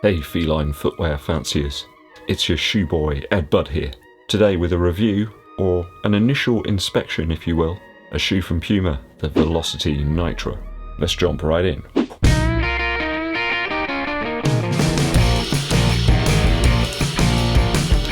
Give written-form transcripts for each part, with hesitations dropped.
Hey feline footwear fanciers, it's your shoe boy EDDBUD here, today with a review, or an initial inspection if you will, a shoe from Puma, the Velocity Nitro. Let's jump right in.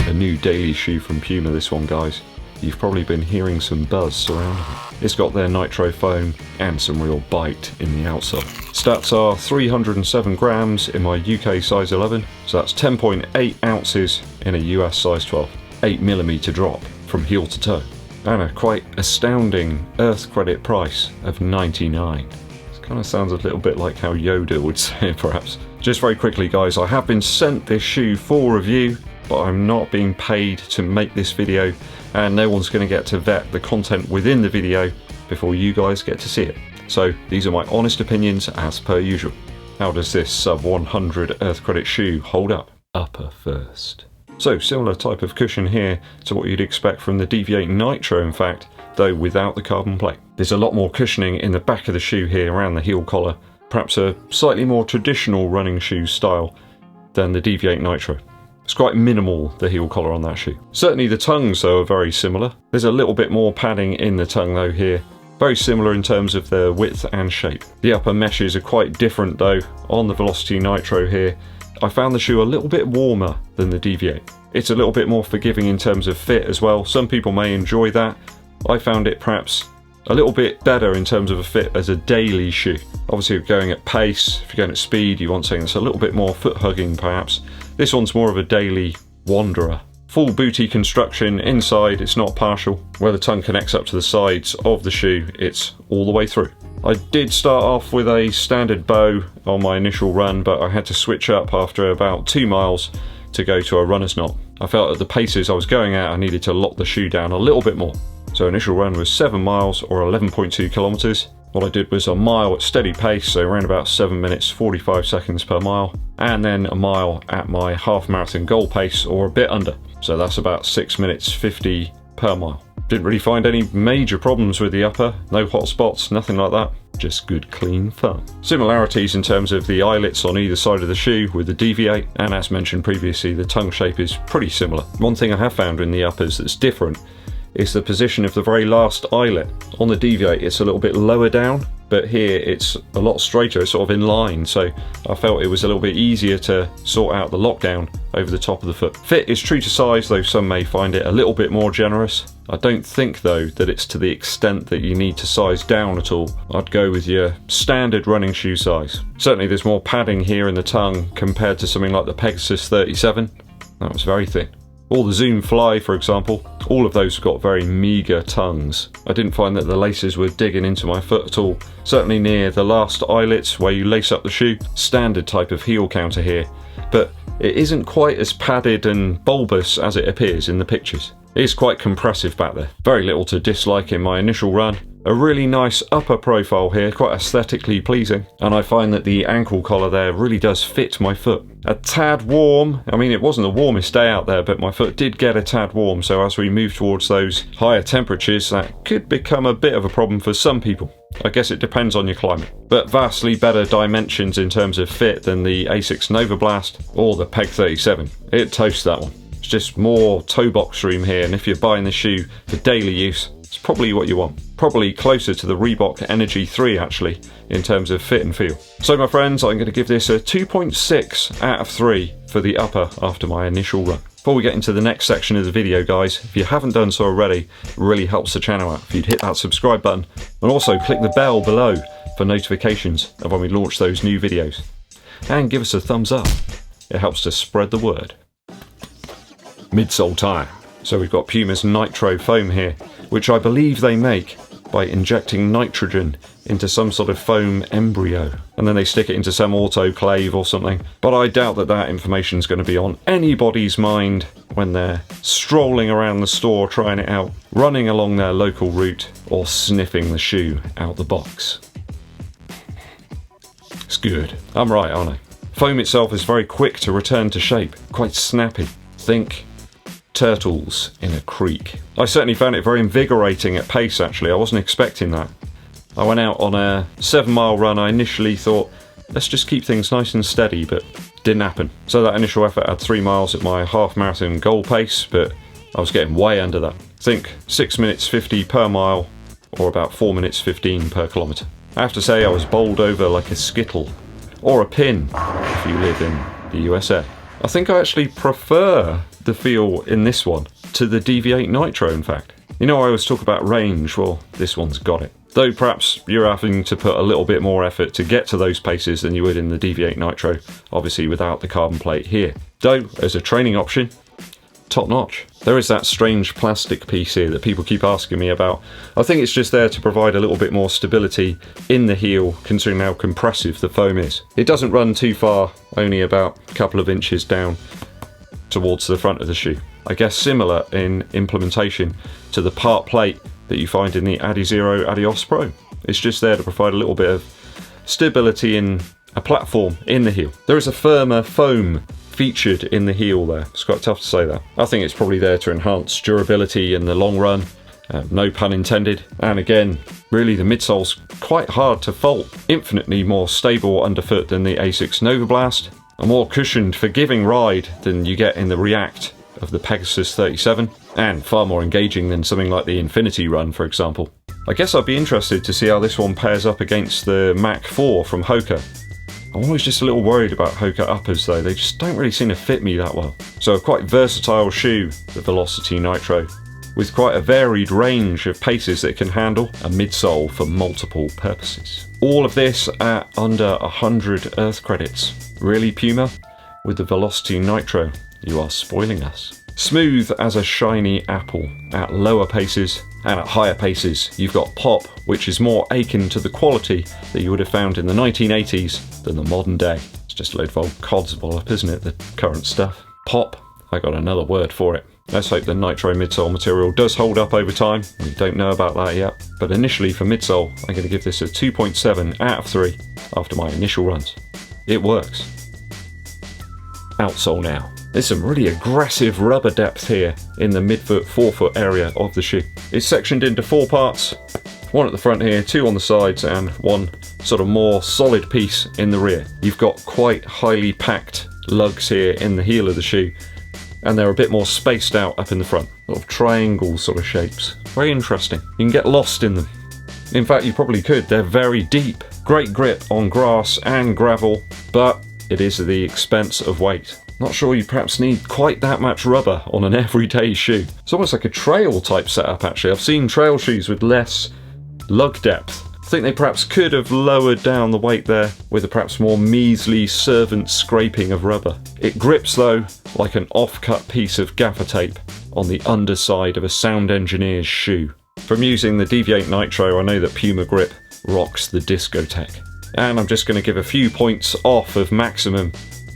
A new daily shoe from Puma, this one guys. You've probably been hearing some buzz surrounding it. It's got their Nitro Foam and some real bite in the outsole. Stats are 307 grams in my UK size 11, so that's 10.8 ounces in a US size 12. 8mm drop from heel to toe. And a quite astounding Earth credit price of $99. This kind of sounds a little bit like how Yoda would say it perhaps. Just very quickly guys, I have been sent this shoe for review, but I'm not being paid to make this video, and no one's going to get to vet the content within the video before you guys get to see it. So these are my honest opinions as per usual. How does this sub 100 Earth credit shoe hold up? Upper first. So similar type of cushion here to what you'd expect from the Deviate Nitro in fact, though without the carbon plate. There's a lot more cushioning in the back of the shoe here around the heel collar, perhaps a slightly more traditional running shoe style than the Deviate Nitro. It's quite minimal, the heel collar on that shoe. Certainly the tongues though are very similar. There's a little bit more padding in the tongue though here. Very similar in terms of the width and shape. The upper meshes are quite different though on the Velocity Nitro here. I found the shoe a little bit warmer than the Deviate. It's a little bit more forgiving in terms of fit as well. Some people may enjoy that. I found it perhaps a little bit better in terms of a fit as a daily shoe. Obviously if you're going at pace, if you're going at speed, you want something that's a little bit more foot hugging perhaps. This one's more of a daily wanderer. Full booty construction inside, it's not partial. Where the tongue connects up to the sides of the shoe, it's all the way through. I did start off with a standard bow on my initial run, but I had to switch up after about 2 miles to go to a runner's knot. I felt at the paces I was going at, I needed to lock the shoe down a little bit more. So initial run was 7 miles or 11.2 kilometers. What I did was a mile at steady pace, so around about 7 minutes 45 seconds per mile, and then a mile at my half marathon goal pace or a bit under. So that's about 6 minutes 50 per mile. Didn't really find any major problems with the upper, no hot spots, nothing like that. Just good clean fun. Similarities in terms of the eyelets on either side of the shoe with the Deviate, and as mentioned previously, the tongue shape is pretty similar. One thing I have found in the uppers that's different is the position of the very last eyelet. On the Deviate it's a little bit lower down, but here it's a lot straighter, it's sort of in line, so I felt it was a little bit easier to sort out the lockdown over the top of the foot. Fit is true to size, though some may find it a little bit more generous. I don't think though that it's to the extent that you need to size down at all. I'd go with your standard running shoe size. Certainly there's more padding here in the tongue compared to something like the Pegasus 37. That was very thin. Or the Zoom Fly, for example, all of those have got very meagre tongues. I didn't find that the laces were digging into my foot at all. Certainly near the last eyelets where you lace up the shoe, standard type of heel counter here, but it isn't quite as padded and bulbous as it appears in the pictures. It is quite compressive back there. Very little to dislike in my initial run. A really nice upper profile here, quite aesthetically pleasing, and I find that the ankle collar there really does fit my foot. A tad warm, I mean it wasn't the warmest day out there, but my foot did get a tad warm, so as we move towards those higher temperatures that could become a bit of a problem for some people. I guess it depends on your climate. But vastly better dimensions in terms of fit than the Asics Nova Blast or the Peg 37. It toasts that one. It's just more toe box room here, and if you're buying the shoe for daily use, it's probably what you want. Probably closer to the Reebok Energy 3 actually, in terms of fit and feel. So my friends, I'm going to give this a 2.6 out of 3 for the upper after my initial run. Before we get into the next section of the video guys, if you haven't done so already, it really helps the channel out if you'd hit that subscribe button, and also click the bell below for notifications of when we launch those new videos. And give us a thumbs up, it helps to spread the word. Midsole time. So we've got Puma's Nitro Foam here, which I believe they make by injecting nitrogen into some sort of foam embryo, and then they stick it into some autoclave or something. But I doubt that that information is going to be on anybody's mind when they're strolling around the store trying it out, running along their local route, or sniffing the shoe out the box. It's good. I'm right, aren't I? Foam itself is very quick to return to shape, quite snappy. Think turtles in a creek. I certainly found it very invigorating at pace actually. I wasn't expecting that. I went out on a 7 mile run. I initially thought, let's just keep things nice and steady, but Didn't happen. So that initial effort had 3 miles at my half marathon goal pace, but I was getting way under that. I think 6 minutes 50 per mile, or about 4 minutes 15 per kilometre. I have to say I was bowled over like a skittle, or a pin if you live in the USA. I think I actually prefer the feel in this one to the Deviate Nitro, in fact. You know, I always talk about range, well, this one's got it. Though perhaps you're having to put a little bit more effort to get to those paces than you would in the Deviate Nitro, obviously without the carbon plate here. Though, as a training option, top notch. There is that strange plastic piece here that people keep asking me about. I think it's just there to provide a little bit more stability in the heel, considering how compressive the foam is. It doesn't run too far, only about a couple of inches down towards the front of the shoe. I guess similar in implementation to the part plate that you find in the Adizero Adios Pro. It's just there to provide a little bit of stability in a platform in the heel. There is a firmer foam featured in the heel there. It's quite tough to say that. I think it's probably there to enhance durability in the long run, no pun intended. And again, really the midsole's quite hard to fault. Infinitely more stable underfoot than the Asics Nova Blast, a more cushioned, forgiving ride than you get in the React of the Pegasus 37, and far more engaging than something like the Infinity Run, for example. I guess I'd be interested to see how this one pairs up against the Mach 4 from Hoka. I'm always just a little worried about Hoka uppers though, they just don't really seem to fit me that well. So a quite versatile shoe, the Velocity Nitro, with quite a varied range of paces that it can handle, a midsole for multiple purposes. All of this at under 100 Earth credits. Really, Puma? With the Velocity Nitro, you are spoiling us. Smooth as a shiny apple at lower paces, and at higher paces you've got pop, which is more akin to the quality that you would have found in the 1980s than the modern day. It's just a load of old codswallop, isn't it, the current stuff? Pop, I got another word for it. Let's hope the Nitro midsole material does hold up over time. We don't know about that yet. But initially for midsole, I'm going to give this a 2.7 out of 3 after my initial runs. It works. Outsole now. There's some really aggressive rubber depth here in the midfoot, forefoot area of the shoe. It's sectioned into 4 parts, one at the front here, 2 on the sides, and one sort of more solid piece in the rear. You've got quite highly packed lugs here in the heel of the shoe, and they're a bit more spaced out up in the front. Sort of triangle sort of shapes. Very interesting. You can get lost in them. In fact, you probably could. They're very deep. Great grip on grass and gravel, but it is at the expense of weight. Not sure you perhaps need quite that much rubber on an everyday shoe. It's almost like a trail type setup actually. I've seen trail shoes with less lug depth. I think they perhaps could have lowered down the weight there with a perhaps more measly servant scraping of rubber. It grips though like an off-cut piece of gaffer tape on the underside of a sound engineer's shoe. From using the Deviate Nitro, I know that Pumagrip rocks the discotheque. And I'm just going to give a few points off of maximum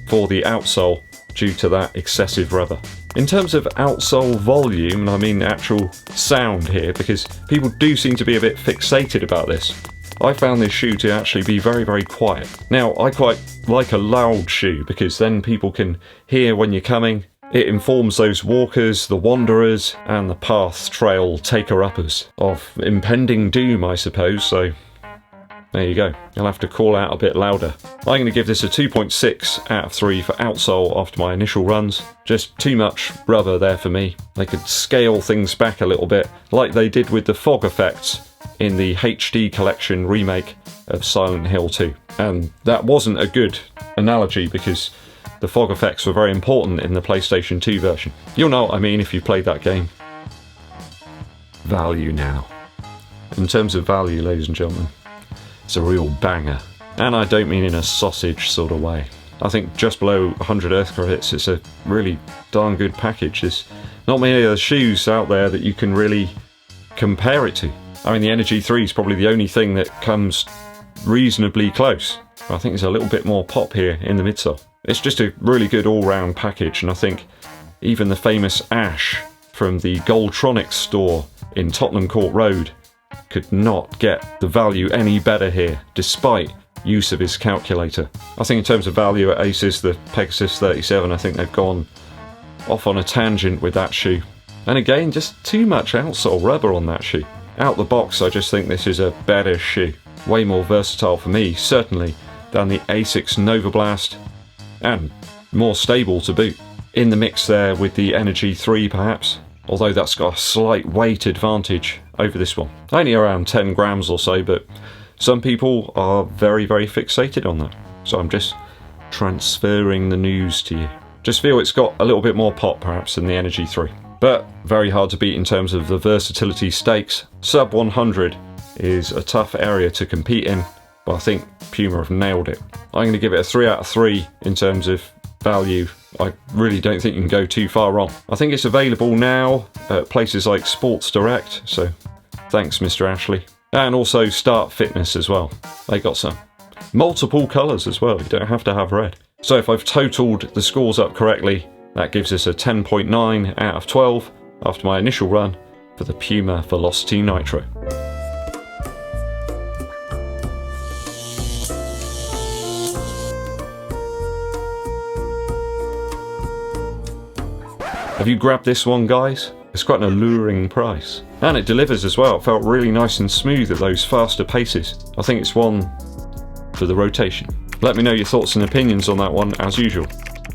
for the outsole due to that excessive rubber. In terms of outsole volume, and I mean actual sound here, because people do seem to be a bit fixated about this, I found this shoe to actually be very, very quiet. Now, I quite like a loud shoe because then people can hear when you're coming. It informs those walkers, the wanderers, and the path trail taker-uppers of impending doom, I suppose, so there you go. You'll have to call out a bit louder. I'm going to give this a 2.6 out of 3 for outsole after my initial runs. Just too much rubber there for me. They could scale things back a little bit, like they did with the fog effects in the HD collection remake of Silent Hill 2. And that wasn't a good analogy because the fog effects were very important in the PlayStation 2 version. You'll know what I mean if you played that game. Value now. In terms of value, ladies and gentlemen, it's a real banger. And I don't mean in a sausage sort of way. I think just below 100 Earth credits, it's a really darn good package. There's not many other shoes out there that you can really compare it to. I mean, the Energy 3 is probably the only thing that comes reasonably close. I think there's a little bit more pop here in the midsole. It's just a really good all-round package, and I think even the famous Ash from the Goldtronics store in Tottenham Court Road could not get the value any better here, despite use of his calculator. I think in terms of value at Aces, the Pegasus 37, I think they've gone off on a tangent with that shoe. And again, just too much outsole rubber on that shoe. Out the box, I just think this is a better shoe. Way more versatile for me, certainly, than the Asics Nova Blast and more stable to boot. In the mix there with the Energy 3 perhaps, although that's got a slight weight advantage over this one. Only around 10 grams or so, but some people are very, very fixated on that. So I'm just transferring the news to you. Just feel it's got a little bit more pop perhaps than the Energy 3. But very hard to beat in terms of the versatility stakes. Sub 100 is a tough area to compete in, but I think Puma have nailed it. I'm going to give it a 3 out of 3 in terms of value. I really don't think you can go too far wrong. I think it's available now at places like Sports Direct, so thanks Mr. Ashley. And also Start Fitness as well. They got some multiple colours as well, you don't have to have red. So if I've totaled the scores up correctly, that gives us a 10.9 out of 12 after my initial run for the Puma Velocity Nitro. Have you grabbed this one, guys? It's quite an alluring price. And it delivers as well. It felt really nice and smooth at those faster paces. I think it's one for the rotation. Let me know your thoughts and opinions on that one, as usual,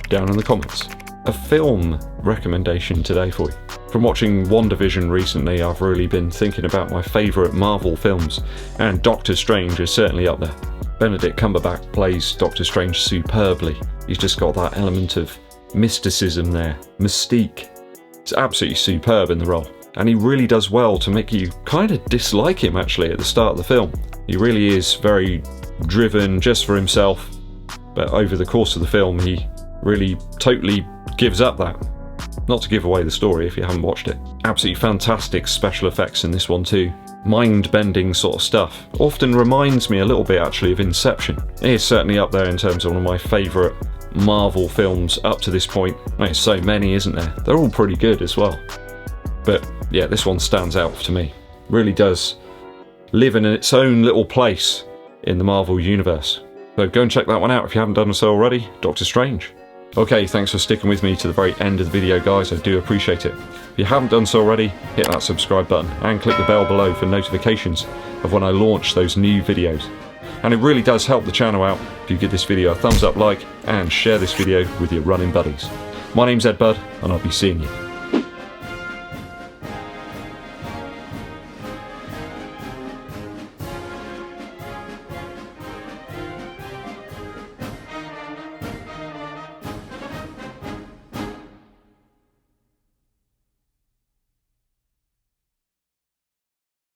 down in the comments. A film recommendation today for you. From watching WandaVision recently, I've really been thinking about my favourite Marvel films, and Doctor Strange is certainly up there. Benedict Cumberbatch plays Doctor Strange superbly. He's just got that element of mysticism there, mystique. It's absolutely superb in the role, and he really does well to make you kind of dislike him actually at the start of the film. He really is very driven just for himself, but over the course of the film he really totally gives up that. Not to give away the story if you haven't watched it. Absolutely fantastic special effects in this one too. Mind-bending sort of stuff. Often reminds me a little bit actually of Inception. It is certainly up there in terms of one of my favourite Marvel films up to this point. There's so many, isn't there? They're all pretty good as well. But yeah, this one stands out to me. Really does live in its own little place in the Marvel universe. So go and check that one out if you haven't done so already. Doctor Strange. Okay, thanks for sticking with me to the very end of the video, guys. I do appreciate it. If you haven't done so already, hit that subscribe button and click the bell below for notifications of when I launch those new videos. And it really does help the channel out if you give this video a thumbs up, like, and share this video with your running buddies. My name's EDDBUD, and I'll be seeing you